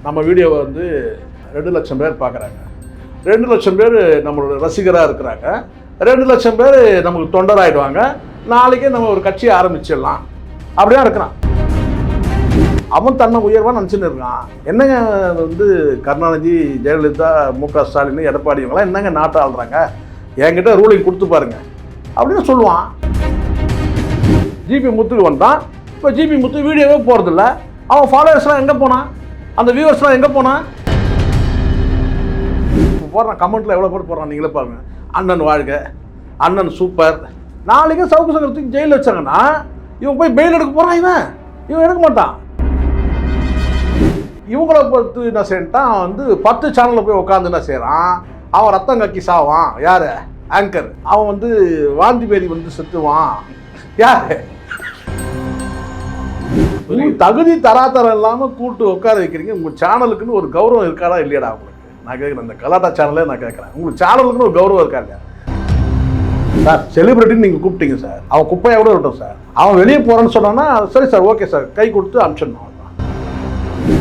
நம்ம வீடியோவை வந்து 2 லட்சம் பேர் பார்க்குறாங்க. 2 லட்சம் பேர் நம்மளோட ரசிகராக இருக்கிறாங்க. 2 லட்சம் பேர் நமக்கு தொண்டராகிடுவாங்க. நாளைக்கே நம்ம ஒரு கட்சியை ஆரம்பிச்சிடலாம் அப்படிதான் இருக்கிறான். அவன் தன்னை உயர்வாக நினச்சின்னு இருக்கான். என்னங்க வந்து கருணாநிதி, ஜெயலலிதா, மு.க. ஸ்டாலின், எடப்பாடி இவங்களாம் என்னங்க நாட்டை ஆள்றாங்க, என்கிட்ட ரூலிங் கொடுத்து பாருங்க அப்படின்னு சொல்லுவான். ஜிபி முத்துக்கு வந்தான். இப்போ ஜிபி முத்து வீடியோவே போகிறதில்ல. அவன் ஃபாலோவர்ஸ்லாம் எங்கே போனான்? அந்த வியூவர்ஸ்லாம் எங்கே போனான்? போடுறான் கமெண்ட்டில் எவ்வளோ பேர் போடுறான் நீங்களே பாருங்க. அண்ணன் வாழ்க, அண்ணன் சூப்பர். நாளைக்கு சவுக்கு சங்கரத்துக்கு ஜெயிலில் வச்சாங்கன்னா இவன் போய் பெயில் எடுக்க போகிறான். இவன் எடுக்க மாட்டான். இவங்கள பொறுத்து என்ன செய்யட்டான், வந்து 10 சேனலில் போய் உட்காந்து என்ன செய்கிறான், அவன் ரத்தம் கக்கி சாவான். யார்? ஆங்கர். அவன் வந்து வாந்தி பேதி வந்து செத்துவான். யார்? தகுதி தராதரம் இல்லாமல் கூட்டு உட்கார வைக்கிறீங்க. உங்கள் சேனலுக்குன்னு ஒரு கௌரவம் இருக்காடா இல்லையாடா? உங்களுக்கு நான் கேட்குறேன். இந்த கலாட்டா சேனலே நான் கேட்குறேன். உங்களுக்கு சேனலுக்குன்னு ஒரு கௌரவம் இருக்கா இல்லையா? சார் செலிபிரிட்டின்னு நீங்கள் கூப்பிட்டீங்க சார். அவன் குப்பையாக கூட இருக்கட்டும் சார். அவன் வெளியே போகிறான்னு சொன்னான்னா சரி சார், ஓகே சார், கை கொடுத்து அனுப்பிச்சிடணும்.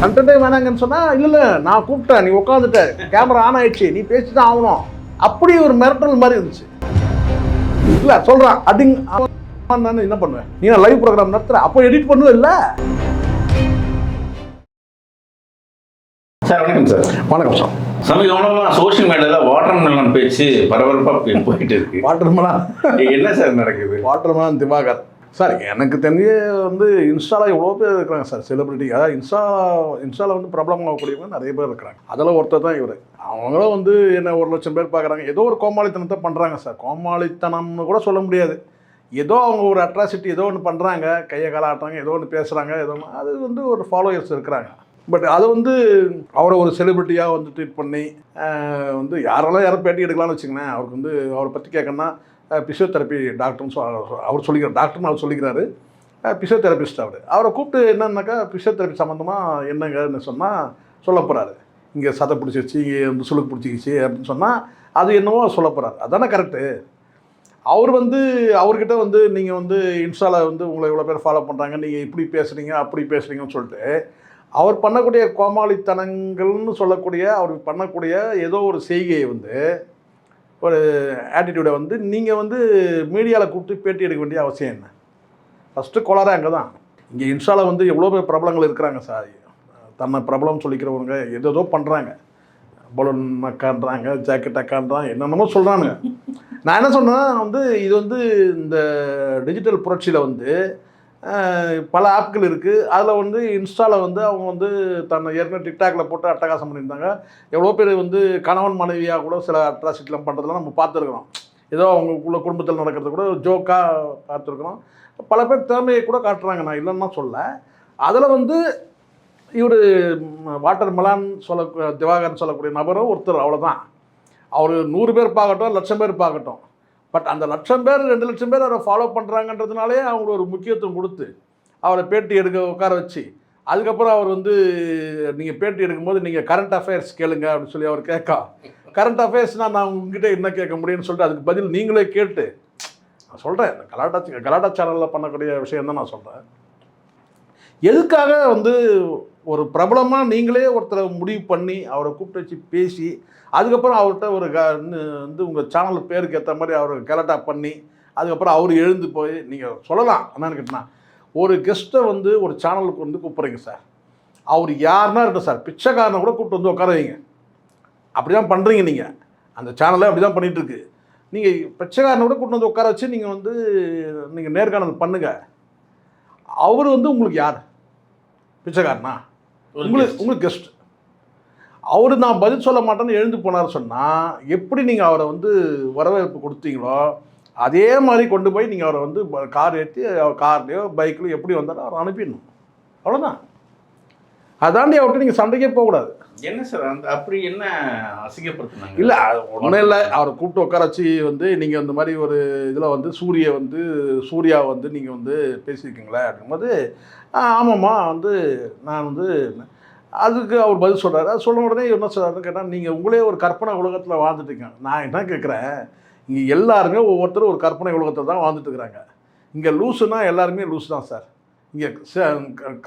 கண்டென்ட்டே வேணாங்கன்னு சொன்னால் இல்லை நான் கூப்பிட்டேன், நீ உட்காந்துட்ட, கேமரா ஆன் ஆயிடுச்சு, நீ பேசி தான் ஆகணும். அப்படி ஒரு மிரட்டல் மாதிரி இருந்துச்சு. இல்லை சொல்கிறான் அடிங் நான் என்ன பண்ணுவேன், நீ லைவ் ப்ரோக்ராம் நடத்துற, அப்போ எடிட் பண்ணுவேன். இல்லை சார் வணக்கம் சார். வணக்கம் சார். சமீபமாக சோஷியல் மீடியாவில் வாட்டர் மெலன் பேச்சு பரபரப்பாக போயிட்டு இருக்கு. வாட்டர் மெலன் என்ன சார் நடக்குது? வாட்டர் மெலன் திவாகர் சார், எனக்கு தெரிஞ்ச வந்து இன்ஸ்டாவில் எவ்வளோ பேர் இருக்கிறாங்க சார் செலிபிரிட்டி. அதாவது இன்ஸ்டாவில் வந்து பிரபலம் ஆகக்கூடியவங்க நிறைய பேர் இருக்கிறாங்க. அதில் ஒருத்தர் தான் இவர். அவங்களும் வந்து என்ன 1 லட்சம் பேர் பார்க்குறாங்க. ஏதோ ஒரு கோமாளித்தனத்தை பண்ணுறாங்க சார். கோமாளித்தனம்னு கூட சொல்ல முடியாது. ஏதோ அவங்க ஒரு அட்ராசிட்டி ஏதோ ஒன்று பண்ணுறாங்க, கையை கால ஆட்டுறாங்க, ஏதோ ஒன்று பேசுகிறாங்க, ஏதோ அது வந்து ஒரு ஃபாலோவர்ஸ் இருக்கிறாங்க. பட் அதை வந்து அவரை ஒரு செலிபிரிட்டியாக வந்து ட்ரீட் பண்ணி வந்து யாரும் பேட்டி எடுக்கலாம்னு வச்சுக்கோங்களேன். அவருக்கு வந்து அவரை பற்றி கேட்கணுன்னா பிசியோதெரப்பி டாக்டர்னு அவர் சொல்லிக்கிறார். டாக்டர்னு அவர் சொல்லிக்கிறாரு. பிசியோதெரபிஸ்ட் அவரை கூப்பிட்டு என்னன்னாக்கா பிசியோதெரப்பி சம்மந்தமாக என்னங்கன்னு சொன்னால் சொல்ல போகிறாரு. இங்கே சதை பிடிச்சிருச்சு, இங்கே வந்து சுளுக்கு பிடிச்சிக்கிச்சு அப்படின்னு சொன்னால் அது என்னவோ சொல்ல போகிறாரு. அதானே கரெக்டு. அவர் வந்து அவர்கிட்ட வந்து நீங்கள் வந்து இன்ஸ்டாவில் வந்து உங்களை இவ்வளோ பேர் ஃபாலோ பண்ணுறாங்க, நீங்கள் இப்படி பேசுகிறீங்க அப்படி பேசுகிறீங்கன்னு சொல்லிட்டு அவர் பண்ணக்கூடிய கோமாளித்தனங்கள்னு சொல்லக்கூடிய அவர் பண்ணக்கூடிய ஏதோ ஒரு செய்கையை வந்து ஒரு ஆட்டிடியூடை வந்து நீங்கள் வந்து மீடியாவில் கூப்பிட்டு பேட்டி எடுக்க வேண்டிய அவசியம் என்ன? ஃபஸ்ட்டு கோளாரே அங்கே தான். இங்கே இன்ஸ்டாவில் வந்து எவ்வளோ பேர் பிரபலங்கள் இருக்கிறாங்க சார். தன்னை பிரபலம் சொல்லிக்கிறவங்க ஏதோ பண்ணுறாங்க. பலூன் அக்கான்றாங்க, ஜாக்கெட் அக்கான்றாங்க, என்னென்னமோ சொல்கிறானுங்க. நான் என்ன சொன்னேன் வந்து இது வந்து இந்த டிஜிட்டல் புரட்சியில் வந்து பல ஆப்கள் இருக்குது. அதில் வந்து இன்ஸ்டாவில் வந்து அவங்க வந்து தன்னை ஏற்கனவே டிக்டாக்ல போட்டு அட்டகாசம் பண்ணியிருந்தாங்க. எவ்வளோ பேர் வந்து கணவன் மனைவியாக கூட சில அட்ராசிட்டிலாம் பண்ணுறதுலாம் நம்ம பார்த்துருக்குறோம். ஏதோ அவங்களுக்குள்ள குடும்பத்தில் நடக்கிறது கூட ஜோக்காக பார்த்துருக்குறோம். பல பேர் திறமையை கூட காட்டுறாங்க, நான் இல்லைன்னா சொல்ல. அதில் வந்து இவர் வாட்டர் மெலான் திவாகர்னு சொல்லக்கூடிய நபரும் ஒருத்தர், அவ்வளோதான். அவர் 100 பேர் பார்க்கட்டும், 1,00,000 பேர் பார்க்கட்டும். பட் அந்த 1,00,000 பேர் 2 லட்சம் பேர் அவரை ஃபாலோ பண்ணுறாங்கன்றதுனாலே அவங்க ஒரு முக்கியத்துவம் கொடுத்து அவரை பேட்டி எடுக்க உட்கார வச்சு அதுக்கப்புறம் அவர் வந்து நீங்கள் பேட்டி எடுக்கும்போது நீங்கள் கரண்ட் அஃபேர்ஸ் கேளுங்க அப்படின்னு சொல்லி அவர் கேட்கா. கரண்ட் அஃபேர்ஸ்னால் நான் உங்ககிட்ட என்ன கேட்க முடியும்னு சொல்லிட்டு அதுக்கு பதில் நீங்களே கேட்டு நான் சொல்கிறேன். இந்த கலாட்டா சேனலில் பண்ணக்கூடிய விஷயம் தான் நான் சொல்கிறேன். எதுக்காக வந்து ஒரு பிரபலமாக நீங்களே ஒருத்தரை முடிவு பண்ணி அவரை கூப்பிட்டு வச்சு பேசி அதுக்கப்புறம் அவர்கிட்ட ஒரு வந்து உங்கள் சேனல் பேருக்கு ஏற்ற மாதிரி அவர் கலாட்டா பண்ணி அதுக்கப்புறம் அவர் எழுந்து போய் நீங்கள் சொல்லலாம். என்னன்னு கேட்டினா, ஒரு கெஸ்ட்டை வந்து ஒரு சேனலுக்கு வந்து கூப்பிட்றீங்க சார், அவர் யாருன்னா இருக்கட்டும் சார், பிச்சைக்காரனை கூட கூப்பிட்டு வந்து உட்கார வைங்க. அப்படி தான் பண்ணுறீங்க நீங்கள். அந்த சேனலே அப்படி தான் பண்ணிகிட்ருக்கு. நீங்கள் பிச்சைக்காரனை கூட கூப்பிட்டு வந்து உட்கார வச்சு நீங்கள் வந்து நீங்கள் நேர்காணல் பண்ணுங்கள். அவர் வந்து உங்களுக்கு யார்? பிச்சைக்காரனா? உங்களுக்கு கெஸ்ட். அவர் நான் பதில் சொல்ல மாட்டேன்னு எழுந்து போனார் சொன்னால் எப்படி நீங்கள் அவரை வந்து வரவேற்பு கொடுத்தீங்களோ அதே மாதிரி கொண்டு போய் நீங்கள் அவரை வந்து கார் ஏற்றி கார்லையோ பைக்லையோ எப்படி வந்தாலும் அவரை அனுப்பிடணும். அவ்வளோதான். அதாண்டி அவர்கிட்ட நீங்கள் சண்டைக்கே போகக்கூடாது. என்ன சார் அந்த அப்படி என்ன அசிங்கப்படுத்தினாங்க? இல்லை ஒன்றும் இல்லை. அவரை கூப்பிட்டு உட்கார வச்சு வந்து நீங்கள் இந்த மாதிரி ஒரு இதில் வந்து சூர்யா வந்து நீங்கள் வந்து பேசியிருக்கீங்களே அப்படிங்கும்போது ஆமாம்மா வந்து நான் வந்து அதுக்கு அவர் பதில் சொல்கிறாரு. அது சொன்ன உடனே என்ன சொல்கிறாருன்னு கேட்டால், நீங்கள் உங்களே ஒரு கற்பனை உலகத்தில் வாழ்ந்துட்டுருக்கீங்க. நான் என்ன கேட்குறேன், இங்கே எல்லாருமே ஒவ்வொருத்தரும் ஒரு கற்பனை உலகத்தில் தான் வாழ்ந்துட்டு இருக்கிறாங்க. இங்கே லூஸுனா எல்லாருமே லூஸ் தான் சார். இங்கே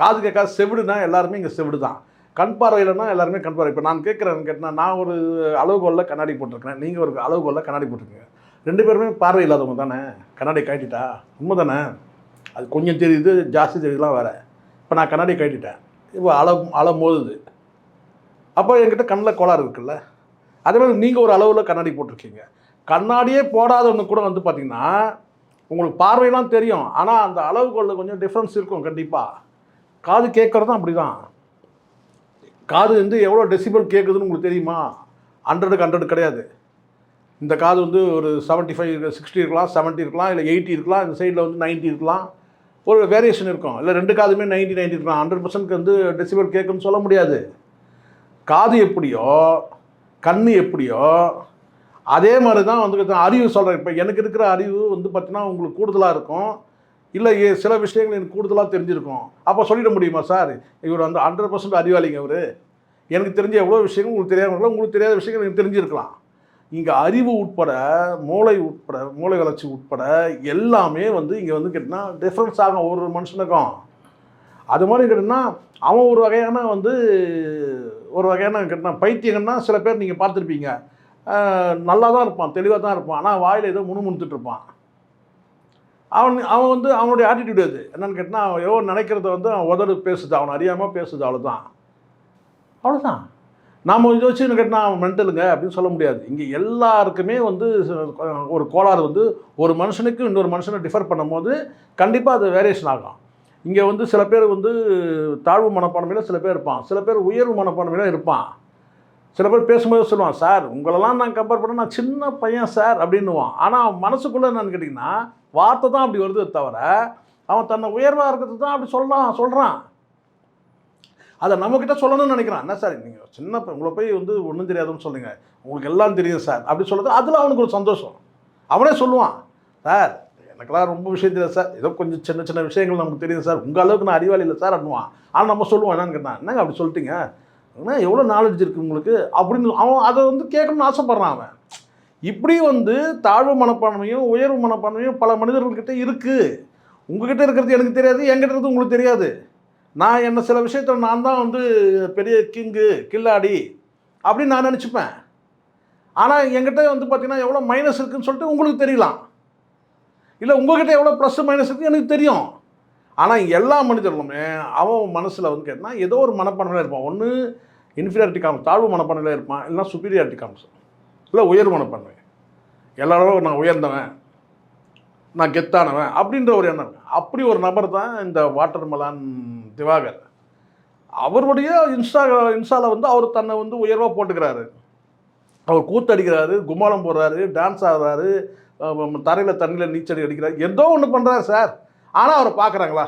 காது கேட்காத செவிடுனா எல்லாருமே இங்கே செவிடு தான். கண் பார்வையிலனா எல்லாருமே கண் பார்வை. இப்போ நான் கேட்டால் நான் ஒரு அளவுகோலில் கண்ணாடி போட்டிருக்கிறேன், நீங்கள் ஒரு அளவுகோலில் கண்ணாடி போட்டிருக்கீங்க. 2 பேருமே பார்வை இல்லாதவங்க தானே. கண்ணாடி கழட்டிட்டா உண்மை தானே. அது கொஞ்சம் தெரியுது, ஜாஸ்தி தெரியுதுலாம் வேறு. இப்போ நான் கண்ணாடி கழட்டிட்டேன், இப்போ அலை மோதுது, அப்போ என்கிட்ட கண்ணில் கோளாறு இருக்குல்ல. அதே மாதிரி நீங்கள் ஒரு அளவில் கண்ணாடி போட்டிருக்கீங்க. கண்ணாடியே போடாதவங்க கூட வந்து பார்த்திங்கன்னா உங்களுக்கு பார்வையெல்லாம் தெரியும், ஆனால் அந்த அளவுகோலில் கொஞ்சம் டிஃப்ரென்ஸ் இருக்கும் கண்டிப்பாக. காது கேட்குறதும் அப்படி தான். காது வந்து எவ்வளோ டெசிபல் கேட்குதுன்னு உங்களுக்கு தெரியுமா? 100க்கு 100 கிடையாது. இந்த காது வந்து ஒரு 75 60 இருக்கலாம், 70 இருக்கலாம், இல்லை 80 இருக்கலாம், இந்த சைடில் வந்து 90 இருக்கலாம், ஒரு வேரியேஷன் இருக்கும். இல்லை 2 காதுமே 90 இருக்கலாம். 100% வந்து டெசிபல் கேட்குன்னு சொல்ல முடியாது. காது எப்படியோ கண் எப்படியோ அதே மாதிரி தான் வந்து அறிவு சொல்கிறேன். இப்போ எனக்கு இருக்கிற அறிவு வந்து பார்த்தீங்கன்னா உங்களுக்கு கூடுதலாக இருக்கும், இல்லை சில விஷயங்கள் எனக்கு கூடுதலாக தெரிஞ்சிருக்கும். அப்போ சொல்லிட முடியுமா சார் இவர் வந்து 100% அறிவாளிங்க இவர், எனக்கு தெரிஞ்ச எவ்வளோ விஷயங்கள் உங்களுக்கு தெரியாமல், உங்களுக்கு தெரியாத விஷயங்கள் எனக்கு தெரிஞ்சிருக்கலாம். இங்கே அறிவு உட்பட, மூளை உட்பட, மூளை வளர்ச்சி உட்பட எல்லாமே வந்து இங்கே வந்து கேட்டிங்கன்னா டிஃப்ரென்ஸ் ஆகும் ஒவ்வொரு மனுஷனுக்கும். அது மாதிரி கேட்டிங்கன்னா அவன் ஒரு வகையான வந்து ஒரு வகையான கேட்டினா பைத்தியங்கன்னா சில பேர் நீங்கள் பார்த்துருப்பீங்க, நல்லா தான் இருப்பான், தெளிவாக தான் இருப்பான், ஆனால் வாயில் ஏதோ முணுமுணுத்துட்டு இருப்பான். அவன் வந்து அவனுடைய ஆட்டிடியூட் அது என்னன்னு கேட்டால் அவன் எவ்வளோ நினைக்கிறத வந்து அவன் உதடு பேசுது, அவன் அறியாமல் பேசுது, அவ்வளோதான். நாம் இதை வச்சு கேட்டால் அவன் மென்டலுங்க அப்படின்னு சொல்ல முடியாது. இங்கே எல்லாருக்குமே வந்து ஒரு கோளாறு வந்து ஒரு மனுஷனுக்கு இன்னொரு மனுஷனை டிஃபர் பண்ணும்போது கண்டிப்பாக அது வேரியேஷன் ஆகும். இங்கே வந்து சில பேர் வந்து தாழ்வு மனப்பான்மையில் சில பேர் இருப்பான், சில பேர் உயர்வு மனப்பான்மையில் இருப்பான். சில பேர் பேசும்போது சொல்லுவான், சார் உங்களெல்லாம் நான் கம்பேர் பண்ண நான் சின்ன பையன் சார் அப்படின்னுவான். ஆனால் மனசுக்குள்ளே என்னன்னு கேட்டிங்கன்னா வார்த்தை தான் அப்படி வருது தவிர அவன் தன்னை உயர்வாக இருக்கிறது தான் அப்படி சொல்கிறான். அதை நம்மக்கிட்ட சொல்லணும்னு நினைக்கிறான். என்ன சார் நீங்கள் சின்ன உங்களை போய் வந்து ஒன்றும் தெரியாதுன்னு சொல்லுங்க, உங்களுக்கு எல்லாம் தெரியும் சார் அப்படி சொல்கிறது, அதில் அவனுக்கு ஒரு சந்தோஷம். அவனே சொல்லுவான், சார் எனக்கெல்லாம் ரொம்ப விஷயம் தெரியாது சார், ஏதோ கொஞ்சம் சின்ன சின்ன விஷயங்கள் நமக்கு தெரியும் சார், உங்கள் அளவுக்கு நான் அறிவாளி இல்லை சார் அப்படின்வான். ஆனால் நம்ம சொல்லுவோம் என்னன்னு கேட்டான், என்னங்க அப்படி சொல்லிட்டீங்க, ஏன்னா எவ்வளோ நாலேஜ் இருக்குது உங்களுக்கு அப்படின்னு அவன் அதை வந்து கேட்கணும்னு ஆசைப்பட்றான். அவன் இப்படி வந்து தாழ்வு மனப்பான்மையும் உயர்வு மனப்பான்மையும் பல மனிதர்கள்கிட்ட இருக்குது. உங்ககிட்ட இருக்கிறது எனக்கு தெரியாது, என்கிட்ட இருக்கிறது உங்களுக்கு தெரியாது. நான் என்ன சில விஷயத்தில் நான் தான் வந்து பெரிய கில்லாடி அப்படின்னு நான் நினச்சிப்பேன். ஆனால் என்கிட்ட வந்து பார்த்திங்கன்னா எவ்வளோ மைனஸ் இருக்குதுன்னு சொல்லிட்டு உங்களுக்கு தெரியலாம், இல்லை உங்கள்கிட்ட எவ்வளோ ப்ளஸ் மைனஸ் இருக்குது எனக்கு தெரியும். ஆனால் எல்லா மனிதர்களுமே அவன் மனசில் வந்து கேட்டால் ஏதோ ஒரு மனப்பான்மையில் இருப்பான். ஒன்று இன்ஃபீரியாரிட்டி காம்ப்ளெக்ஸ், தாழ்வு மனப்பான்மையில் இருப்பான், இல்லைனா சுப்பீரியாரிட்டி காம்ப்ளெக்ஸ், இல்லை உயர்வு மனப்பான்மை. எல்லாரும் நான் உயர்ந்தவன், நான் கெத்தானவன் அப்படின்ற ஒரு எண்ணம். அப்படி ஒரு நபர் தான் இந்த வாட்டர்மெலான் திவாகர். அவருடைய இன்ஸ்டாவில் வந்து அவர் தன்னை வந்து உயர்வாக போட்டுக்கிறாரு. அவர் கூத்தடிக்கிறாரு, கும்மாளம் போடுறாரு, டான்ஸ் ஆடுறாரு, தரையில் தண்ணியில் நீச்சல் அடிக்கிறாரு, ஏதோ ஒன்று பண்ணுறாரு சார். ஆனால் அவரை பார்க்குறாங்களா?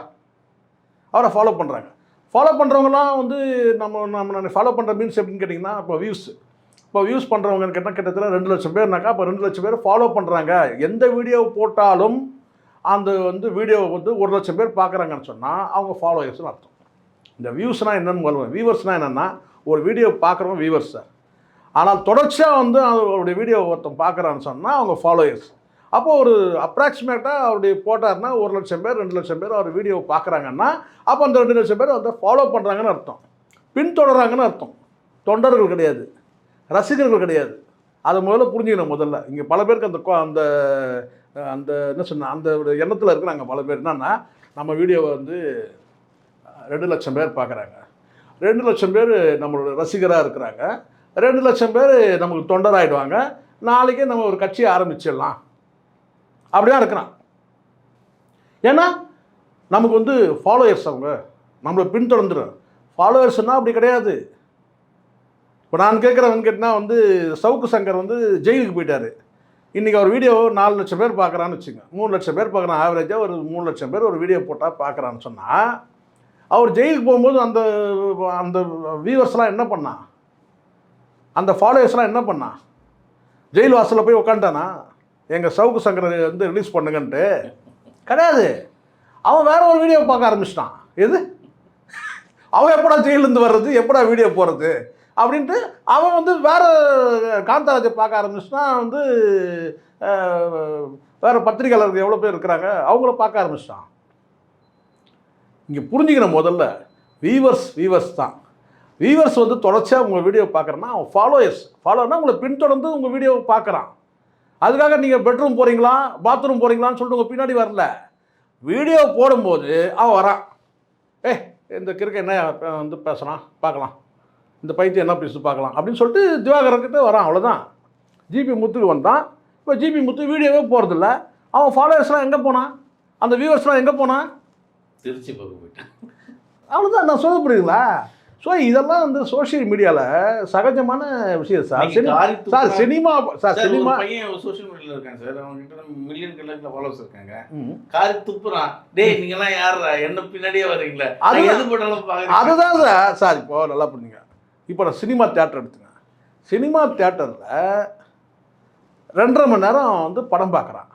அவரை ஃபாலோ பண்ணுறாங்க. ஃபாலோ பண்ணுறவங்களாம் வந்து நம்ம ஃபாலோ பண்ணுற மீன்ஸ் எப்படின்னு கேட்டிங்கன்னா, இப்போ வியூஸ் பண்ணுறவங்கன்னு கேட்டால் கிட்டத்தட்ட 2 லட்சம் பேர்னாக்கா, அப்போ 2 லட்சம் பேர் ஃபாலோ பண்ணுறாங்க. எந்த வீடியோ போட்டாலும் அந்த வந்து வீடியோவை வந்து 1 லட்சம் பேர் பார்க்குறாங்கன்னு சொன்னால் அவங்க ஃபாலோயர்ஸ்னு அர்த்தம். இந்த வியூஸ்னால் என்னென்னு சொல்லுவேன், வியூவர்ஸ்னால் என்னென்னா ஒரு வீடியோ பார்க்குறவங்க வியூவர்ஸ் சார். ஆனால் தொடர்ச்சியாக வந்து அவருடைய வீடியோ ஒருத்தன் பார்க்குறான்னு சொன்னால் அவங்க ஃபாலோயர்ஸ். அப்போது ஒரு அப்ராக்சிமேட்டாக அவருடைய போட்டார்னா 1 லட்சம் பேர் 2 லட்சம் பேர் அவர் வீடியோவை பார்க்குறாங்கன்னா அப்போ அந்த 2 லட்சம் பேர் வந்து ஃபாலோ பண்ணுறாங்கன்னு அர்த்தம், பின்தொடர்றாங்கன்னு அர்த்தம். தொண்டர்கள் கிடையாது, ரசிகர்கள் கிடையாது. அதை முதல்ல புரிஞ்சுக்கணும். முதல்ல இங்கே பல பேருக்கு அந்த அந்த என்ன சொன்ன அந்த ஒரு எண்ணத்தில் இருக்கிறாங்க பல பேர். என்னென்னா நம்ம வீடியோவை வந்து 2 லட்சம் பேர் பார்க்குறாங்க, 2 லட்சம் பேர் நம்மளோட ரசிகராக இருக்கிறாங்க, 2 லட்சம் பேர் நமக்கு தொண்டராகிடுவாங்க, நாளைக்கே நம்ம ஒரு கட்சியை ஆரம்பிச்சிடலாம் அப்படிதான் இருக்கிறான். ஏன்னா நமக்கு வந்து ஃபாலோயர்ஸ், அவங்க நம்மளை பின்தொடர்ந்துடும். ஃபாலோவர்ஸ்னால் அப்படி கிடையாது. இப்போ நான் கேட்குறவன் கேட்டால் வந்து சவுக்கு சங்கர் வந்து ஜெயிலுக்கு போயிட்டார். இன்றைக்கி அவர் வீடியோ 4 லட்சம் பேர் பார்க்குறான்னு வச்சுங்க, 3 லட்சம் பேர் பார்க்குறான், ஆவரேஜாக ஒரு 3 லட்சம் பேர் ஒரு வீடியோ போட்டால் பார்க்குறான்னு சொன்னால் அவர் ஜெயிலுக்கு போகும்போது அந்த அந்த வியூவர்ஸ்லாம் என்ன பண்ணான், அந்த ஃபாலோவர்ஸ்லாம் என்ன பண்ணான்? ஜெயில் வாசலில் போய் உட்காந்துட்டானா எங்கள் சவுக்கு சங்கரை வந்து ரிலீஸ் பண்ணுங்கன்ட்டு? கிடையாது. அவன் வேற ஒரு வீடியோ பார்க்க ஆரம்பிச்சிட்டான். எது அவன் எப்படா ஜெயிலேருந்து வர்றது, எப்படா வீடியோ போகிறது அப்படின்ட்டு அவன் வந்து வேறு காந்தாராஜை பார்க்க ஆரம்பிச்சிட்டான். வந்து வேறு பத்திரிகையாளர்கள் எவ்வளோ பேர் இருக்கிறாங்க அவங்கள பார்க்க ஆரம்பிச்சிட்டான். இங்கே புரிஞ்சுக்கணும் முதல்ல, வீவர்ஸ் தான். வியூவர்ஸ் வந்து தொடர்ச்சியாக உங்கள் வீடியோ பார்க்குறேன்னா அவன் ஃபாலோனா உங்களை பின்தொடர்ந்து உங்கள் வீடியோவை பார்க்குறான். அதுக்காக நீங்கள் பெட்ரூம் போகிறீங்களா பாத்ரூம் போகிறீங்களான்னு சொல்லிட்டு உங்கள் பின்னாடி வரல. வீடியோ போடும்போது அவன் வரான். இந்த கிறுக்க என்ன வந்து பேசுகிறான் பார்க்கலாம், இந்த பைத்தியம் என்ன பேசு பார்க்கலாம் அப்படின்னு சொல்லிட்டு திவாகரன்கிட்ட வரான். அவ்வளோதான். ஜிபி முத்துக்கு வந்தான். இப்போ ஜிபி முத்து வீடியோவே போகிறதில்ல. அவன் ஃபாலோவர்ஸ்லாம் எங்கே போனான், அந்த வியூவர்ஸ்லாம் எங்கே போனான்? திருச்சி பக்கம் போயிட்டான். அவ்வளோதான். நான் சொல்ல புரியுங்களா? ஸோ இதெல்லாம் வந்து சோஷியல் மீடியாவில் சகஜமான விஷயம் சார். சினிமா பையன் சோஷியல் மீடியாவில் இருக்காங்க சார். அவங்ககிட்ட மில்லியன் கணக்கில் ஃபாலோவர்ஸ் இருக்காங்க. காரி துப்புறான். டேய் நீங்கெல்லாம் யாரா என்ன பின்னாடியே வர்றீங்களா? அதுதான் சார். இப்போ நல்லா பண்ணுங்க. இப்போ நான் சினிமா தியேட்டர் எடுத்துங்க. சினிமா தியேட்டரில் 2.5 மணி நேரம் வந்து படம் பார்க்குறான்.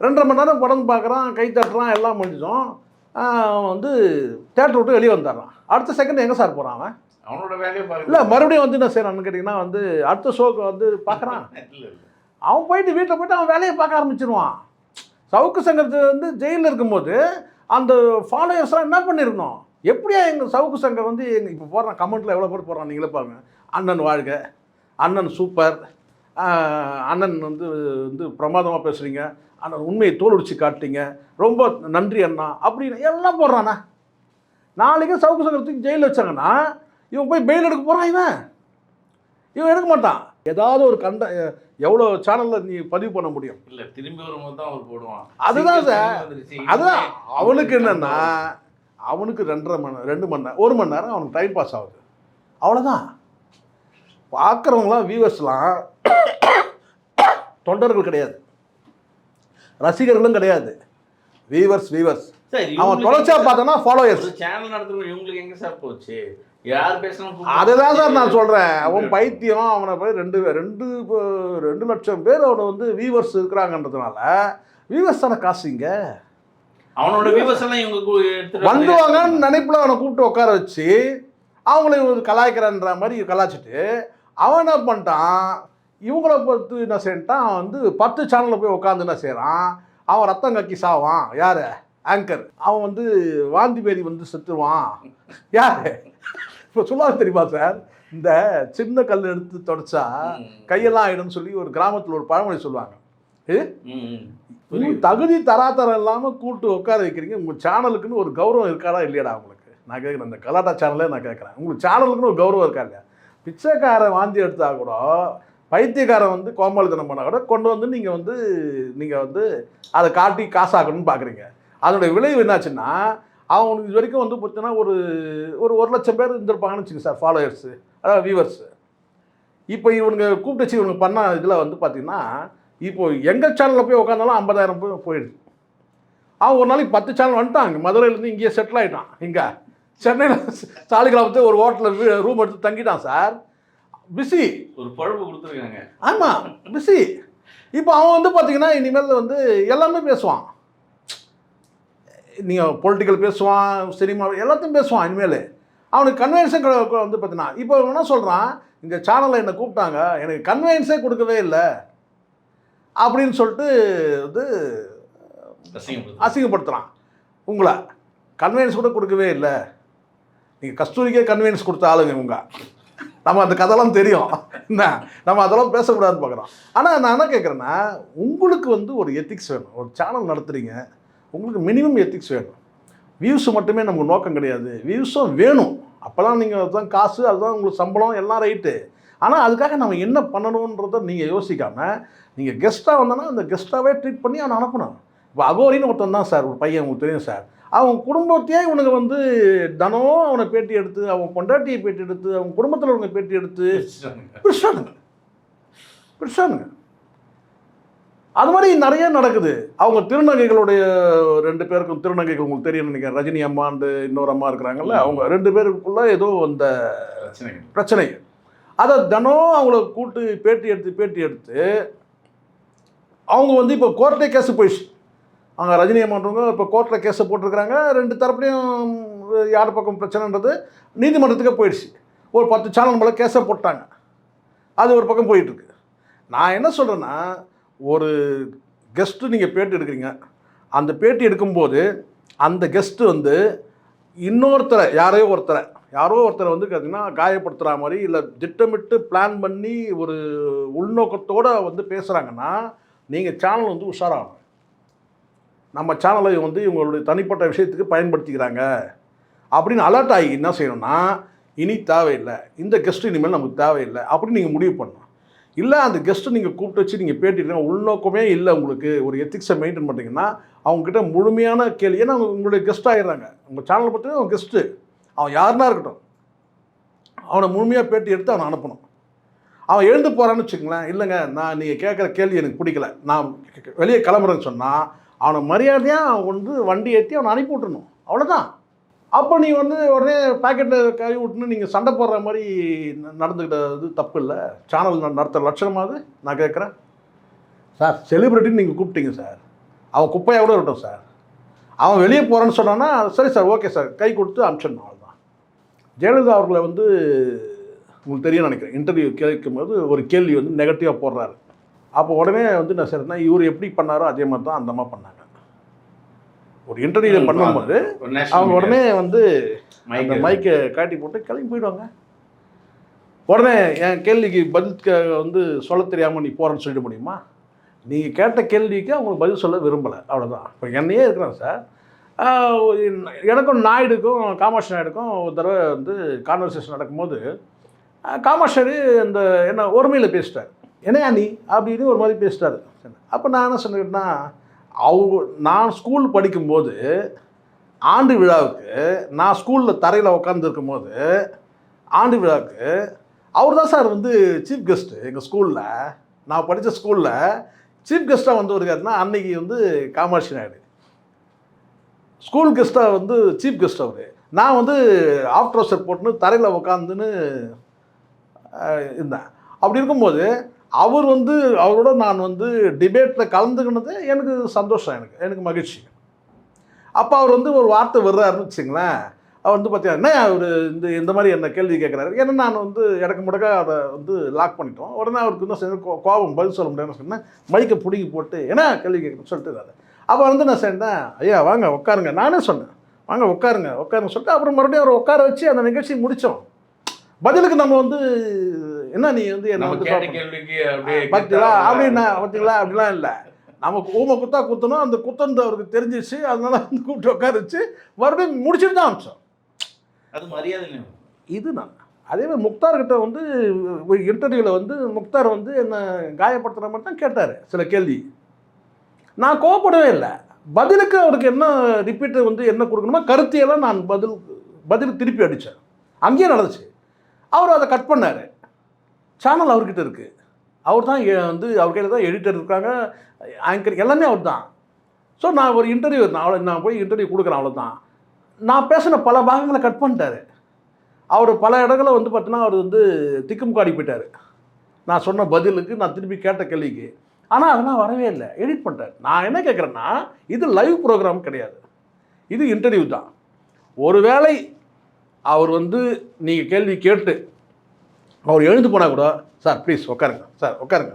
2.5 மணி நேரம் படம் பார்க்குறான், கை தட்டுறான், எல்லாம் முடிஞ்சதும் வந்து தேட்டர் விட்டு வெளியே வந்துடுறான். அடுத்த செகண்ட் எங்கே சார் போகிறான் அவன்? அவனோட வேலையை பார்க்க இல்லை, மறுபடியும் வந்து என்ன செய்யறான்னு கேட்டிங்கன்னா வந்து அடுத்த ஷோக்கு வந்து பார்க்குறான். அவன் போயிட்டு வீட்டில் போய்ட்டு அவன் வேலையை பார்க்க ஆரம்பிச்சிருவான். சவுக்கு சங்கர் வந்து ஜெயிலில் இருக்கும்போது அந்த ஃபாலோவர்ஸ்லாம் என்ன பண்ணியிருக்கணும்? எப்படியா எங்கள் சவுக்கு சங்கர் வந்து இப்போ போடுறான் கமெண்ட்டில் எவ்வளோ பேர் போடுறான் நீங்களே பாருங்க. அண்ணன் வாழ்க, அண்ணன் சூப்பர், அண்ணன் வந்து வந்து பிரமாதமாக பேசுகிறீங்க, அண்ணன் உண்மையை தோலுடிச்சு காட்டிங்க, ரொம்ப நன்றி அண்ணா அப்படின்னு எல்லாம் போடுறாண்ணா. நாளைக்கு சவுக்கு சங்கரத்துக்கு ஜெயிலில் வச்சாங்கன்னா இவன் போய் பெயில் எடுக்க போகிறான். இவன் எடுக்க மாட்டான். ஏதாவது ஒரு எவ்வளோ சேனலில் நீ பதிவு பண்ண முடியும்? இல்லை, திரும்பி வரும்போது தான் அவர் போடுவான். அதுதான் சார். அதுதான் அவனுக்கு என்னென்னா, அவனுக்கு 2.5 மணி நேரம் 2 மணி நேரம் 1 மணி நேரம் அவனுக்கு டைம் பாஸ் ஆகுது. அவ்வளோதான். பார்க்குறவங்களாம் வியூவர்ஸ்லாம் தொண்டர்கள் கிடையாது, ரசிகர்களும் கிடையாது. வியூவர்ஸ் அவன் தொடர்ச்சியாக பார்த்தோன்னா ஃபாலோவர்ஸ். சேனல் நடத்துறவங்க இவங்களுக்கு எங்கே சார் போச்சு? யார் பேசணும்? அதுதான் சார் நான் சொல்கிறேன். அவன் பைத்தியம். அவனை போய் 2 லட்சம் பேர் அவனை வந்து வியூவர்ஸ் இருக்கிறாங்கன்றதுனால வியூவர்ஸ் தானே காசுங்க. அவனோட வியூவர்ஸ் எல்லாம் இவங்க வந்துவாங்கன்னு நினைப்பில் அவனை கூப்பிட்டு உட்கார வச்சு அவங்கள கலாய்க்கிறன்ற மாதிரி கலாய்ச்சிட்டு அவன் என்ன பண்ணிட்டான், இவங்கள பொறுத்து என்ன செய்யட்டான், வந்து 10 சேனலில் போய் உட்காந்து என்ன செய்கிறான், அவன் ரத்தம் கக்கி சாவான். யார்? ஆங்கர். அவன் வந்து வாந்தி பேதி வந்து செத்துருவான். யார்? இப்போ சொல்லாது தெரியுமா சார்? இந்த சின்ன கல் எடுத்து தொடச்சா கையெல்லாம் ஆகிடும்னு சொல்லி ஒரு கிராமத்தில் ஒரு பழமொழி சொல்லுவாங்க. தகுதி தராதரம் இல்லாமல் கூப்பிட்டு உட்கார வைக்கிறீங்க. உங்கள் சேனலுக்குன்னு ஒரு கௌரவம் இருக்காடா இல்லையாடா உங்களுக்கு? நான் கேட்குறேன். இந்த கலாட்டா சேனலே நான் கேட்குறேன். உங்களுக்கு சேனலுக்குன்னு ஒரு கௌரவம் இருக்கா இல்லையா? பிச்சைக்காரன் வாந்தி எடுத்தால் கூட, பைத்தியக்காரன் வந்து கோமாளித்தனம் பண்ணால் கூட கொண்டு வந்து நீங்கள் வந்து அதை காட்டி காசாக்கணும்னு பார்க்குறீங்க. அதனுடைய விளைவு என்னாச்சுன்னா, அவனுக்கு இது வரைக்கும் வந்து பார்த்தீங்கன்னா ஒரு 1 லட்சம் பேர் இருந்திருப்பாங்கன்னு வச்சுங்க சார், ஃபாலோவர்ஸு, அதாவது வியூவர்ஸு. இப்போ இவனுங்க கூப்பிட்டு வச்சு இவனுக்கு பண்ண இதில் வந்து பார்த்திங்கன்னா, இப்போது எங்கள் சேனலில் போய் உட்காந்தாலும் 50,000 பேர் போயிடுது. அவன் ஒரு நாளைக்கு 10 சேனல் வந்துட்டான். மதுரையிலேருந்து இங்கேயே செட்டில் ஆகிட்டான். இங்கே சென்னையில் சாலிகிராமத்தில் ஒரு ஹோட்டலில் ரூம் எடுத்து தங்கிட்டான் சார். பிஸி. ஒரு பழப்பு கொடுத்துருக்காங்க. ஆமாம், பிஸி. இப்போ அவன் வந்து பார்த்தீங்கன்னா இனிமேல் வந்து எல்லாமே பேசுவான். நீங்கள் பொலிட்டிக்கல் பேசுவான், சினிமா எல்லாத்தையும் பேசுவான். இனிமேல் அவனுக்கு கன்வென்ஷன் வந்து பார்த்தீங்கன்னா இப்போ என்ன சொல்கிறான், இந்த சேனலில் என்னை கூப்பிட்டாங்க, எனக்கு கன்வென்ஸே கொடுக்கவே இல்லை அப்படின்னு சொல்லிட்டு வந்து அசிங்கப்படுத்துகிறான். உங்களை கன்வென்ஸ் கூட கொடுக்கவே இல்லை, நீங்கள் கஸ்தூரிக்கே கன்வென்ஸ் கொடுத்த ஆளுங்க இவங்க. நம்ம அந்த கதைலாம் தெரியும். என்ன நம்ம அதெல்லாம் பேசக்கூடாதுன்னு பார்க்குறோம். ஆனால் நான் என்ன கேட்குறேன்னா, உங்களுக்கு வந்து ஒரு எத்திக்ஸ் வேணும். ஒரு சேனல் நடத்துகிறீங்க, உங்களுக்கு மினிமம் எத்திக்ஸ் வேணும். வியூஸ் மட்டுமே நமக்கு நோக்கம் கிடையாது, வியூஸும் வேணும். அப்போ தான் நீங்கள் அதுதான் காசு, அதுதான் உங்களுக்கு சம்பளம் எல்லாம் ரைட்டு. ஆனால் அதுக்காக நம்ம என்ன பண்ணணுன்றதை நீங்கள் யோசிக்காமல், நீங்கள் கெஸ்ட்டாக வந்தோன்னா அந்த கெஸ்ட்டாகவே ட்ரீட் பண்ணி அவனை அனுப்பணும். இப்போ அகோரின்னு ஒருத்தன் தான் சார், ஒரு பையன் உங்களுக்கு தெரியும் சார். அவன் குடும்பத்தையே இவனுக்கு வந்து தினம் அவனை பேட்டி எடுத்து, அவன் பொண்டாட்டியை பேட்டி எடுத்து, அவன் குடும்பத்தில் அவங்க பேட்டி எடுத்து பிடிச்சானுங்க. அது மாதிரி நிறைய நடக்குது. அவங்க திருநங்கைகளுடைய 2 பேருக்கும், திருநங்கைகள் உங்களுக்கு தெரியும் நினைக்கிறேன், ரஜினி அம்மாண்டு இன்னொரு அம்மா இருக்கிறாங்கல்ல, அவங்க 2 பேருக்குள்ள ஏதோ அந்த பிரச்சனை. அதை தினம் அவங்கள கூட்டு பேட்டி எடுத்து அவங்க வந்து இப்போ கோர்ட்டே கேஸு போயிடுச்சு. அவங்க ரஜினி அம்மான்றவங்க இப்போ கோர்ட்டில் கேஸை போட்டிருக்கிறாங்க. 2 தரப்புலையும் யார் பக்கம் பிரச்சனைன்றது நீதிமன்றத்துக்கே போயிடுச்சு. ஒரு 10 சேனல் மேலே கேஸை போட்டாங்க. அது ஒரு பக்கம் போயிட்டுருக்கு. நான் என்ன சொல்கிறேன்னா, ஒரு கெஸ்ட்டு நீங்கள் பேட்டி எடுக்கிறீங்க, அந்த பேட்டி எடுக்கும்போது அந்த கெஸ்ட்டு வந்து இன்னொருத்தரை, யாரையோ ஒருத்தரை யாரோ ஒருத்தரை வந்து பார்த்தீங்கன்னா காயப்படுத்துகிற மாதிரி இல்லை திட்டமிட்டு பிளான் பண்ணி ஒரு உள்நோக்கத்தோடு வந்து பேசுகிறாங்கன்னா நீங்கள் சேனல் வந்து உஷாராகணும். நம்ம சேனலை வந்து இவங்களுடைய தனிப்பட்ட விஷயத்துக்கு பயன்படுத்திக்கிறாங்க அப்படின்னு அலர்ட் ஆகி என்ன செய்யணும்னா, இனி தேவையில்லை, இந்த கெஸ்ட்டு இனிமேல் நமக்கு தேவையில்லை அப்படின்னு நீங்கள் முடிவு பண்ணணும். இல்லை அந்த கெஸ்ட்டு நீங்கள் கூப்பிட்டு வச்சு நீங்கள் பேட்டிங்கன்னா உள்நோக்கமே இல்லை, உங்களுக்கு ஒரு எத்திக்ஸை மெயின்டைன் பண்ணிங்கன்னா அவங்கக்கிட்ட முழுமையான கேள்வி, ஏன்னா அவங்க உங்களுடைய கெஸ்ட் ஆகிடுறாங்க. உங்கள் சேனலை பார்த்தீங்கன்னா அவன் கெஸ்ட்டு, அவன் யாருன்னா இருக்கட்டும், அவனை முழுமையாக பேட்டி எடுத்து அவனை அனுப்பணும். அவன் எழுந்து போகிறான்னு வச்சுக்கங்களேன், இல்லைங்க நான் நீங்கள் கேட்குற கேள்வி எனக்கு பிடிக்கல, நான் வெளியே கிளம்புறேன்னு சொன்னால் அவனை மரியாதையாக அவன் வந்து வண்டி ஏற்றி அவனை அனுப்பி விட்டுறணும், அவ்வளோதான். அப்போ நீ வந்து உடனே பாக்கெட்டில் கை விட்டுன்னு நீங்கள் சண்டை போடுற மாதிரி நடந்துக்கிட்டது தப்பு இல்லை. சேனல் நடத்துகிற லட்சணமாவது நான் கேட்குறேன் சார். செலிப்ரிட்டின்னு நீங்கள் கூப்பிட்டீங்க சார், அவன் குப்பையாக கூட இருக்கட்டும் சார், அவன் வெளியே போகிறான்னு சொன்னான்னா சரி சார், ஓகே சார், கை கொடுத்து அனுப்பிச்சிடணும், அவ்வளோதான். ஜெயலலிதா அவர்களை வந்து உங்களுக்கு தெரியும் நினைக்கிறேன், இன்டர்வியூ கேட்கும்போது ஒரு கேள்வி வந்து நெகட்டிவாக போடுறாரு. அப்போ உடனே வந்து நான் சரினா இவர் எப்படி பண்ணாரோ அதே மாதிரி தான் அந்த மாதிரி பண்ணாங்க. ஒரு இன்டர்வியூ பண்ணும்போது அவங்க உடனே வந்து அந்த மைக்கை காட்டி போட்டு கிளம்பி போயிடுவாங்க. உடனே என் கேள்விக்கு பதில் வந்து சொல்ல தெரியாமல் நீ போகிறேன்னு சொல்லிட முடியுமா? நீங்கள் கேட்ட கேள்விக்கு அவங்களுக்கு பதில் சொல்ல விரும்பலை, அவ்வளோதான். இப்போ என்னையே இருக்கிறேன் சார், எனக்கும் நாயுடுக்கும் காமாட்சி நாயுடுக்கும் ஒரு தடவை வந்து கான்வர்சேஷன் நடக்கும்போது காமாட்சி இந்த என்ன ஒருமையில் பேசிட்டார், என்னையா நீ அப்படின்னு ஒரு மாதிரி பேசிட்டார். அப்போ நான் என்ன சொன்னேன்னா, நான் ஸ்கூல் படிக்கும்போது ஆண்டு விழாவுக்கு நான் ஸ்கூலில் தரையில் உட்காந்துருக்கும் போது ஆண்டு விழாவுக்கு அவர் தான் சார் வந்து சீஃப் கெஸ்ட்டு. எங்கள் ஸ்கூலில், நான் படித்த ஸ்கூலில் சீஃப் கெஸ்ட்டாக வந்து வருகிறாருன்னா அன்றைக்கி வந்து காமாட்சி நாயுடு ஸ்கூல் கெஸ்ட்டாக வந்து சீஃப் கெஸ்ட் அவர். நான் வந்து ஆஃப் ட்ரவுசர் போட்டுன்னு தரையில் உட்காந்துன்னு இருந்தேன். அப்படி இருக்கும்போது அவர் வந்து அவரோட நான் வந்து டிபேட்டில் கலந்துக்கினது எனக்கு சந்தோஷம், எனக்கு மகிழ்ச்சி. அப்போ அவர் வந்து ஒரு வார்த்தை வர்றாருன்னு வச்சுங்களேன், அவர் வந்து பார்த்தீங்கன்னா அவர் இந்த மாதிரி என்ன கேள்வி கேட்குறாரு. ஏன்னா நான் வந்து எனக்கு முடக்க அதை வந்து லாக் பண்ணிட்டோம். உடனே அவருக்கு இன்னும் சேர்ந்து கோபம், பதில் சொல்ல முடியாதுன்னு சொன்னேன், மைக்கை பிடிங்கி போட்டு என்ன கேள்வி கேட்குறேன்னு சொல்லிட்டு அப்போ வந்து நான் சொன்னேன், ஐயா வாங்க உட்காருங்க, நானே சொன்னேன் வாங்க உட்காருங்க சொல்லிட்டு அப்புறம் மறுபடியும் அவர் உட்கார வச்சு அந்த நிகழ்ச்சி முடித்தோம். பதிலுக்கு நம்ம வந்து என்ன நீ வந்து என்ன வந்து பார்த்தீங்களா அப்படின்னா பார்த்தீங்களா அப்படிலாம் இல்லை, நமக்கு ஊமை குத்தா குத்தணும், அந்த குத்தந்து அவருக்கு தெரிஞ்சிச்சு, அதனால வந்து கூப்பிட்டு உட்கார வச்சு மறுபடியும் முடிச்சுட்டு தான் அமிச்சோம். அது மரியாதை. இது நான் அதே மாதிரி முக்தார்கிட்ட வந்து ஒரு இன்டர்வியூவில் வந்து முக்தார் வந்து என்னை காயப்படுத்துகிற மாதிரி தான் கேட்டார் சில கேள்வி. நான் கோவப்படவே இல்லை, பதிலுக்கு அவருக்கு என்ன ரிப்பீட்டர் வந்து என்ன கொடுக்கணுமோ கருத்தியெல்லாம் நான் பதில் திருப்பி அடித்தேன். அங்கேயே நடந்துச்சு. அவர் அதை கட் பண்ணார். சேனல் அவர்கிட்ட இருக்குது, அவர் தான் வந்து அவர் கையில் தான் எடிட்டர் இருக்காங்க, ஆங்கர் எல்லாமே அவர் தான். ஸோ நான் ஒரு இன்டர்வியூ நான் போய் இன்டர்வியூ கொடுக்குறேன், அவ்வளோதான். நான் பேசின பல பாகங்களை கட் பண்ணிட்டார். அவர் பல இடங்களில் வந்து பார்த்தீங்கன்னா அவர் வந்து திக்கும் காடி போயிட்டார் நான் சொன்ன பதிலுக்கு, நான் திருப்பி கேட்ட கேள்விக்கு. ஆனால் அதெல்லாம் வரவே இல்லை, எடிட் பண்ணிட்டார். நான் என்ன கேட்குறேன்னா, இது லைவ் ப்ரோக்ராம் கிடையாது, இது இன்டர்வியூ தான். ஒருவேளை அவர் வந்து நீங்கள் கேள்வி கேட்டு அவர் எழுந்து போனால் கூட, சார் ப்ளீஸ் உட்காருங்க சார், உட்காருங்க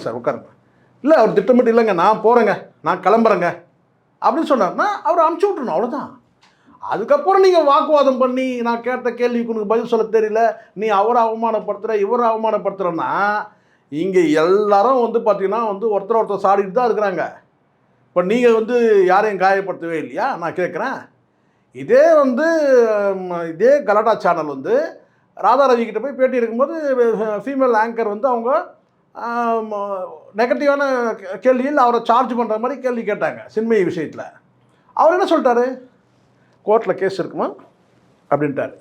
சார் உட்காருங்க, இல்லை அவர் திட்டமிட்டு இல்லைங்க நான் போகிறேங்க நான் கிளம்புறேங்க அப்படின்னு சொன்னார்னா அவர் அனுப்பிச்சி விட்றணும், அவ்வளோதான். அதுக்கப்புறம் நீங்கள் வாக்குவாதம் பண்ணி நான் கேட்ட கேள்விக்கு உனக்கு பதில் சொல்ல தெரியல, நீ அவரை அவமானப்படுத்துகிற இவரை அவமானப்படுத்துகிறன்னா, இங்கே எல்லாரும் வந்து பார்த்தீங்கன்னா வந்து ஒருத்தர் சாடிட்டு தான் இருக்கிறாங்க. இப்போ நீங்கள் வந்து யாரையும் காயப்படுத்தவே இல்லையா நான் கேட்குறேன். இதே வந்து இதே கலாட்டா சேனல் வந்து ராதா ரவிக்கிட்ட போய் பேட்டி எடுக்கும்போது ஃபீமேல் ஆங்கர் வந்து அவங்க நெகட்டிவான கேள்வியில் அவரை சார்ஜ் பண்ணுற மாதிரி கேள்வி கேட்டாங்க சின்மயி விஷயத்தில். அவர் என்ன சொல்லிட்டாரு, கோர்ட்டில் கேஸ் இருக்குமா அப்படின்ட்டார்.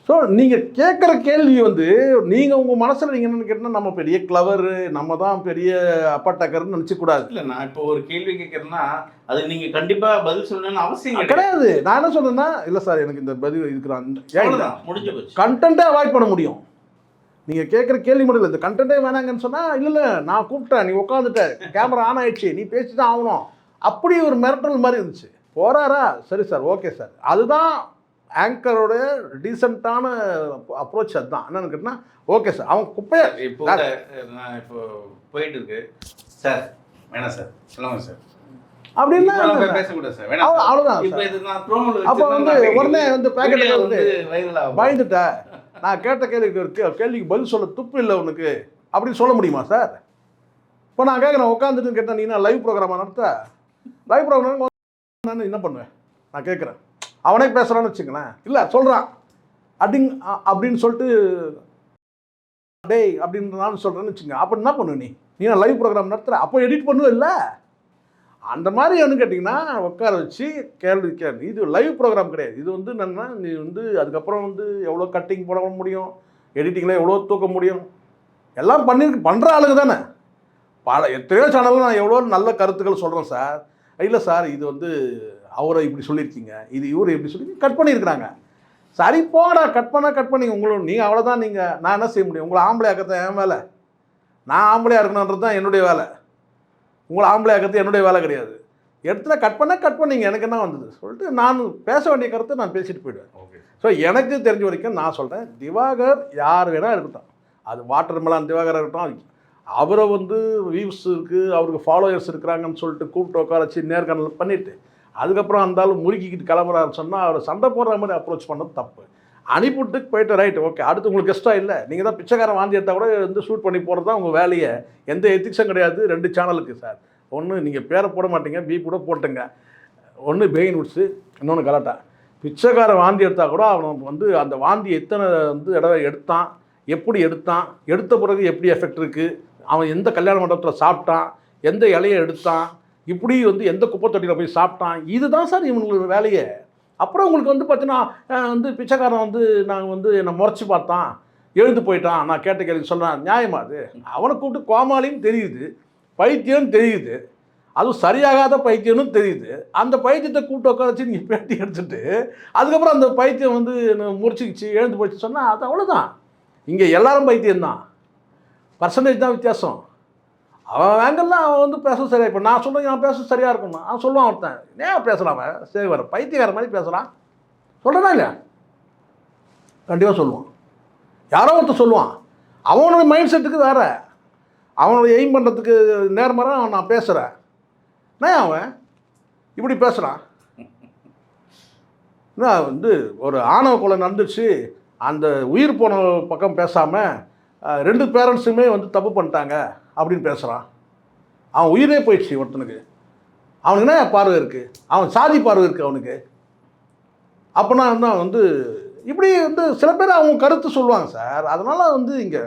ஸோ நீங்கள் கேட்குற கேள்வி வந்து நீங்கள் உங்கள் மனசில் நீங்கள் என்னென்னு கேட்டால் நம்ம பெரிய கிளவரு, நம்ம தான் பெரிய அப்பாட்டக்கர்னு நினச்சிக்கூடாது. இல்லை நான் இப்போ ஒரு கேள்வி கேட்குறேன்னா அது நீங்கள் கண்டிப்பாக பதில் சொல்லணும்னு அவசியம் கிடையாது. நான் என்ன சொல்கிறேன்னா, இல்லை சார் எனக்கு இந்த பதில் இருக்கிறான் முடிஞ்சு போச்சு, கண்டென்ட்டே அவாய்ட் பண்ண முடியும். நீங்கள் கேட்குற கேள்வி மட்டும் இல்லை, இந்த கண்டென்ட்டே வேணாங்கன்னு சொன்னால் இல்லை நான் கூப்பிட்டேன் நீ உட்காந்துட்ட கேமரா ஆன் ஆயிடுச்சு நீ பேசி தான் ஆகணும், அப்படி ஒரு மிரட்டல் மாதிரி இருந்துச்சு. போகிறாரா, சரி சார் ஓகே சார், அதுதான் ஆங்கரோட டீசெண்டான அப்ரோச். அதுதான் என்னன்னு கேட்டால் ஓகே சார் அவன் குப்பையா இப்போ நான் இப்போ போயிட்டு இருக்கு சார் வேணாம் சார் சொல்லுங்க சார் அப்படின்னா இப்ப பேசக்கூடாது சார். வேணாம் சார். அவ்வளோதான் இப்ப இது நான் ப்ரோமோல அப்போ வந்து உடனே வந்து பேக்கெட்டில் வந்து வைரல் ஆகும். பயந்துட்டேன், நான் கேட்ட கேள்விக்கு பதில் சொல்ல துப்பு இல்லை உனக்கு அப்படின்னு சொல்ல முடியுமா சார்? இப்போ நான் கேட்குறேன், உட்காந்துட்டு கேட்டேன், நீ என்ன லைவ் ப்ரோக்ராமாக நடத்த? லைவ் ப்ரோக்ராம் நான் என்ன பண்ணுவேன்? நான் கேட்குறேன், அவனே பேசுகிறான்னு வச்சுங்களேன், இல்லை சொல்கிறான் அப்படின்னு சொல்லிட்டு டேய் அப்படின்னு நான் சொல்கிறேன்னு வச்சுங்க, அப்போ என்ன பண்ணுவ நீ நான் லைவ் ப்ரோக்ராம் நடத்துகிற? அப்போ எடிட் பண்ணுவேன் இல்லை? அந்த மாதிரி வந்து கேட்டிங்கன்னா உட்கார வச்சு கேள்வி இது லைவ் ப்ரோக்ராம் கிடையாது. இது வந்து என்னென்னா, நீ வந்து அதுக்கப்புறம் வந்து எவ்வளோ கட்டிங் போட முடியும், எடிட்டிங்கில் எவ்வளோ தூக்க முடியும், எல்லாம் பண்ணுற ஆளுங்க தானே. எத்தனையோ சேனலில் நான் எவ்வளோ நல்ல கருத்துக்கள் சொல்கிறேன் சார். இல்லை சார், இது வந்து அவரை இப்படி சொல்லியிருக்கீங்க, இது இவரை இப்படி சொல்லி கட் பண்ணியிருக்கிறாங்க. சரி போடா, கட் பண்ணி உங்களோட நீங்கள் அவ்வளோதான். நான் என்ன செய்ய முடியும்? உங்களை ஆம்பளை ஆக்கத்தான் என் வேலை. நான் ஆம்பளையாக இருக்கணுன்றது தான் என்னுடைய வேலை. உங்களை ஆம்பளை ஆக்கிறது என்னுடைய வேலை கிடையாது. எடுத்துல கட் பண்ணிங்க, எனக்கு என்ன வந்தது சொல்லிட்டு நான் பேச வேண்டிய கருத்தை நான் பேசிட்டு போயிடுவேன். ஓகே. ஸோ எனக்கு தெரிஞ்ச வரைக்கும் நான் சொல்கிறேன், திவாகர் யார் வேணால் இருக்கட்டும், அது வாட்டர் மெலான் திவாகராக இருக்கட்டும், அவரை வந்து வியூஸ் இருக்குது, அவருக்கு ஃபாலோயர்ஸ் இருக்கிறாங்கன்னு சொல்லிட்டு கூப்பிட்டு உட்கார வச்சு நேர்காணல் பண்ணிவிட்டு அதுக்கப்புறம் அந்தாலும் முறுக்கிக்கிட்டு கிளம்புறாருன்னு சொன்னால் அவரை சண்டை போடுற மாதிரி அப்ரோச் பண்ணது தப்பு. அனுப்பிவிட்டு போயிட்டு ரைட் ஓகே, அடுத்து உங்களுக்கு கஷ்டம் இல்லை, நீங்கள் தான் பிச்சைக்காரன் வாந்தி எடுத்தால் கூட வந்து ஷூட் பண்ணி போகிறது தான் உங்கள் வேலையை. எந்த எத்திக்ஸும் கிடையாது 2 சேனலுக்கு சார். ஒன்று நீங்கள் பேரை போட மாட்டீங்க, பி கூட போட்டுங்க. ஒன்று பெயின் உட்ஸு, இன்னொன்று கலாட்டா. பிச்சைக்காரன் வாந்தி எடுத்தால் கூட அவன் வந்து அந்த வாந்தி எத்தனை வந்து தடவை எடுத்தான், எப்படி எடுத்தான், எடுத்த பிறகு எப்படி எஃபெக்ட் இருக்குது, அவன் எந்த கல்யாண மண்டபத்தில் சாப்பிட்டான், எந்த இலையை எடுத்தான், இப்படி வந்து எந்த குப்பை தொட்டியில் போய் சாப்பிட்டான், இதுதான் சார் இவங்களுக்கு வேலையே. அப்புறம் உங்களுக்கு வந்து பார்த்தீங்கன்னா வந்து பிச்சைக்காரன் வந்து நாங்கள் வந்து என்னை முறைச்சி பார்த்தான், எழுந்து போயிட்டான், நான் கேட்ட கேள்வி சொல்கிறேன், நியாயமா அது? அவனை கூப்பிட்டு கோமாளியும் தெரியுது, பைத்தியம் தெரியுது, அதுவும் சரியாகாத பைத்தியம்னு தெரியுது. அந்த பைத்தியத்தை கூப்பிட்டு உட்கார வச்சு நீங்கள் பேட்டி எடுத்துட்டு அதுக்கப்புறம் அந்த பைத்தியம் வந்து முறிச்சிக்கிச்சு எழுந்து போயிடுச்சு சொன்னால் அது அவ்வளோதான். இங்கே எல்லாரும் பைத்தியம்தான், பர்சன்டேஜ் தான் வித்தியாசம். அவன் வேங்கல்லாம் அவன் வந்து பேச சரியா. இப்போ நான் சொல்கிறேன் நான் பேச சரியாக இருக்கும்னா அவன் சொல்லுவான், ஒருத்தன் ஏன் பேசலாம், அவன் சரி வர பைத்தியக்கார மாதிரி பேசலாம் சொல்கிறதா இல்லையா? கண்டிப்பாக சொல்லுவான். யாரோ ஒருத்தர் சொல்லுவான். அவனோட மைண்ட் செட்டுக்கு வேறு, அவனோட எய்ம் பண்ணுறதுக்கு நேர்மறை அவன் நான் பேசுகிறேன், நான் அவன் இப்படி பேசுகிறான். நான் வந்து ஒரு ஆணவ கொலை நடந்துச்சு, அந்த உயிர் போன பக்கம் பேசாமல் 2 பேரண்ட்ஸுமே வந்து தப்பு பண்ணிட்டாங்க அப்படின்னு பேசுகிறான். அவன் உயிரே போயிடுச்சு ஒருத்தனுக்கு. அவனுக்கு என்ன பார்வை இருக்குது? அவன் சாதி பார்வை இருக்குது அவனுக்கு. அப்போனா வந்து இப்படி வந்து சில பேர் அவங்க கருத்து சொல்லுவாங்க சார். அதனால் வந்து இங்கே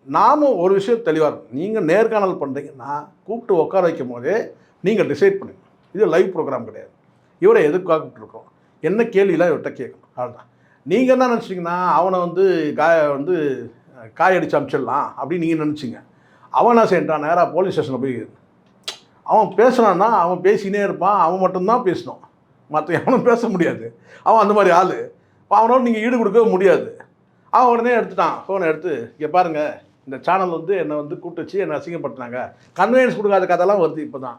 நாமும் ஒரு விஷயம் தெளிவாக இருக்கும். நீங்கள் நேர்காணல் பண்ணுறீங்கன்னா கூப்பிட்டு உட்கார வைக்கும் போதே நீங்கள் டிசைட் பண்ணுங்க, இது லைவ் ப்ரோக்ராம் கிடையாது, இவரை எதுக்காக கூப்பிட்டுருக்கோம், என்ன கேள்வியெல்லாம் இவர்கிட்ட கேட்கணும், அவ்வளோதான். நீங்கள் என்ன நினச்சிங்கன்னா அவனை வந்து காயடிச்சு அமிச்சிடலாம் அப்படின்னு நீங்கள் நினச்சிங்க. அவன் என்ன செய்யட்டான், நேராக போலீஸ் ஸ்டேஷனில் போய் அவன் பேசுனான்னா அவன் பேசினே இருப்பான், அவன் மட்டும்தான் பேசணும், மற்ற எவனும் பேச முடியாது. அவன் அந்த மாதிரி ஆள். இப்போ அவனோட நீங்கள் ஈடு கொடுக்க முடியாது. அவன் உடனே எடுத்துட்டான் ஃபோனை எடுத்து, இங்கே பாருங்கள் இந்த சேனல் வந்து என்னை வந்து கூப்பிட்டு வச்சு என்னை அசிங்கப்படுத்தினாங்க, கன்வீனியன்ஸ் கொடுக்காத கதைலாம் வருது இப்போ தான்.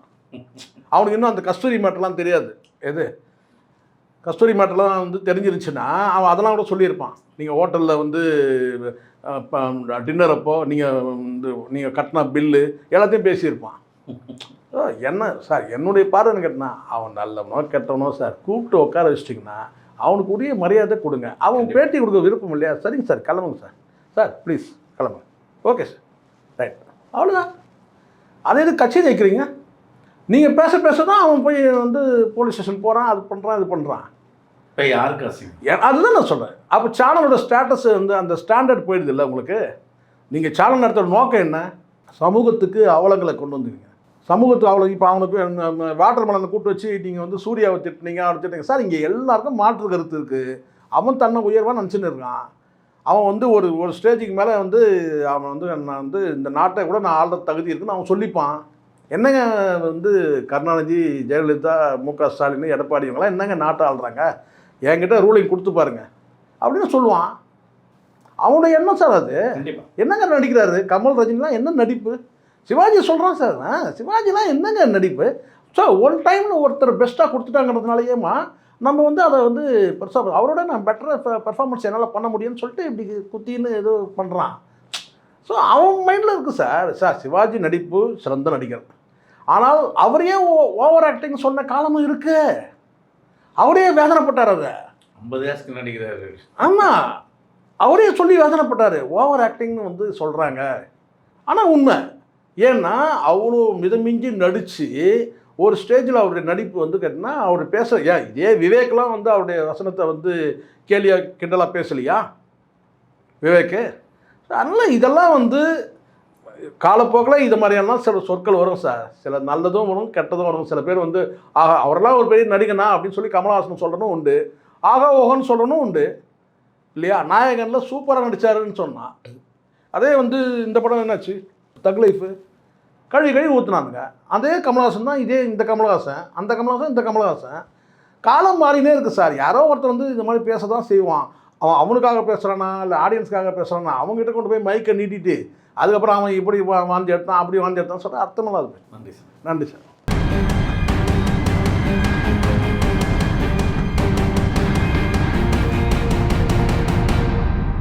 அவனுக்கு இன்னும் அந்த கஸ்தூரி மேட்டர்லாம் தெரியாது. எது கஸ்தூரி மேட்டர்லாம் வந்து தெரிஞ்சிருச்சுன்னா அவன் அதெல்லாம் கூட சொல்லியிருப்பான். நீங்கள் ஹோட்டலில் வந்து டின்னர் அப்போ நீங்கள் கட்டின பில்லு எல்லாத்தையும் பேசியிருப்பான். என்ன சார் என்னுடைய பார்வைன்னு கேட்டினா, அவன் நல்லவனோ கெட்டவனோ சார் கூப்பிட்டு உட்கார வச்சிட்டிங்கன்னா அவனுக்கு உரிய மரியாதை கொடுங்க. அவன் பேட்டி கொடுக்க விருப்பம் இல்லையா, சரிங்க சார் கிளம்புங்க சார், சார் ப்ளீஸ் கிளம்புங்க, ஓகே சார் ரைட், அவ்வளோதான். அதே இது கட்சி ஜெயிக்கிறீங்க, நீங்கள் பேச தான் அவன் போய் வந்து போலீஸ் ஸ்டேஷன் போகிறான், அது பண்ணுறான் இது பண்ணுறான். இப்போ யாருக்கு அசிங்கம்? அதுதான் நான் சொல்கிறேன். அப்போ சேனலோட ஸ்டேட்டஸ் வந்து அந்த ஸ்டாண்டர்ட் போயிடுது இல்லை உங்களுக்கு. நீங்கள் சேனல் நடத்துகிற நோக்கம் என்ன? சமூகத்துக்கு அவலங்களை கொண்டு வந்துருங்க. சமூகத்துக்கு அவலம். இப்போ அவனுக்கு வாட்டர் மெலனை கூப்பிட்டு வச்சு நீங்கள் வந்து சூர்யாவை திட்டினீங்க, அவனை திட்டினீங்க சார். இங்கே எல்லாருக்கும் மாற்று கருத்து இருக்குது. அவன் தன்னை உயர்வாக நினச்சின்னு இருக்கான். அவன் வந்து ஒரு ஸ்டேஜுக்கு மேலே வந்து அவன் வந்து நான் வந்து இந்த நாட்டை கூட நான் ஆள்ற தகுதி இருக்குன்னு அவன் சொல்லிப்பான். என்னங்க வந்து கருணாநிதி, ஜெயலலிதா, மு.க. ஸ்டாலின், எடப்பாடி இவங்களாம் என்னங்க நாட்டை ஆள்றாங்க, என்கிட்ட ரூலிங் கொடுத்து பாருங்க அப்படின்னு சொல்லுவான். அவனுடைய எண்ணம் சார் அது. என்னங்க நடிக்கிறாரு கமல், ரஜினிலாம் என்ன நடிப்பு? சிவாஜி சொல்கிறான் சார், சிவாஜிலாம் என்னங்க நடிப்பு? ஸோ ஒன் டைமில் ஒருத்தர் பெஸ்ட்டாக கொடுத்துட்டாங்கிறதுனாலேயேமா நம்ம வந்து அதை வந்து பெருசாக அவரோட நான் பெட்டராக பெர்ஃபார்மன்ஸ் என்னால் பண்ண முடியும்னு சொல்லிட்டு இப்படி குத்தின்னு ஏதோ பண்ணுறான். ஸோ அவன் மைண்டில் இருக்குது சார். சிவாஜி நடிப்பு சிறந்த நடிகர், ஆனால் அவரே ஓவர் ஆக்டிங் சொன்ன காலமும் இருக்கு. அவரே வேதனைப்பட்டார் அதை. 50 வயசுக்கு நடிக்கிறாரு. ஆமாம், அவரே சொல்லி வேதனைப்பட்டார். ஓவர் ஆக்டிங்னு வந்து சொல்கிறாங்க. ஆனால் உண்மை. ஏன்னா அவ்வளோ மிதமிஞ்சி நடித்து ஒரு ஸ்டேஜில் அவருடைய நடிப்பு வந்து கேட்டிங்கன்னா அவர் ஏன் இதே விவேக்லாம் வந்து அவருடைய வசனத்தை வந்து கேலியாக கிண்டலாக பேசலையா விவேக்கு? அதனால் இதெல்லாம் வந்து காலப்போக்கில் இது மாதிரியெல்லாம் சில சொற்கள் வரும் சார். சில நல்லதும் வரும், கெட்டதும் வரும். சில பேர் வந்து ஆஹா அவரெல்லாம் ஒரு பெரிய நடிகனா அப்படின்னு சொல்லி கமலஹாசன் சொல்கிறனும் உண்டு, ஆகா ஓஹோன்னு சொல்லணும் உண்டு இல்லையா? நாயகனில் சூப்பராக நடித்தாருன்னு சொன்னான். அதே வந்து இந்த படம் என்னாச்சு, தக் லைஃபு, கழுவி ஊற்றுனானுங்க. அதே கமலஹாசன் தான், இந்த கமலஹாசன், அந்த கமலஹாசன், இந்த கமலஹாசன். காலம் மாறினே இருக்குது சார். யாரோ ஒருத்தர் வந்து இந்த மாதிரி பேச தான் செய்வான். அவனுக்காக பேசுகிறானா இல்லை ஆடியன்ஸுக்காக பேசுகிறானா, அவங்ககிட்ட கொண்டு போய் மைக்கை நீட்டிட்டு அதுக்கப்புறம் அவன் இப்படி வாந்தி எடுத்தான் அப்படி வாந்தி எடுத்தான்னு சொல்கிற அர்த்தமெல்லாம் இருக்குது. நன்றி சார். நன்றி சார்.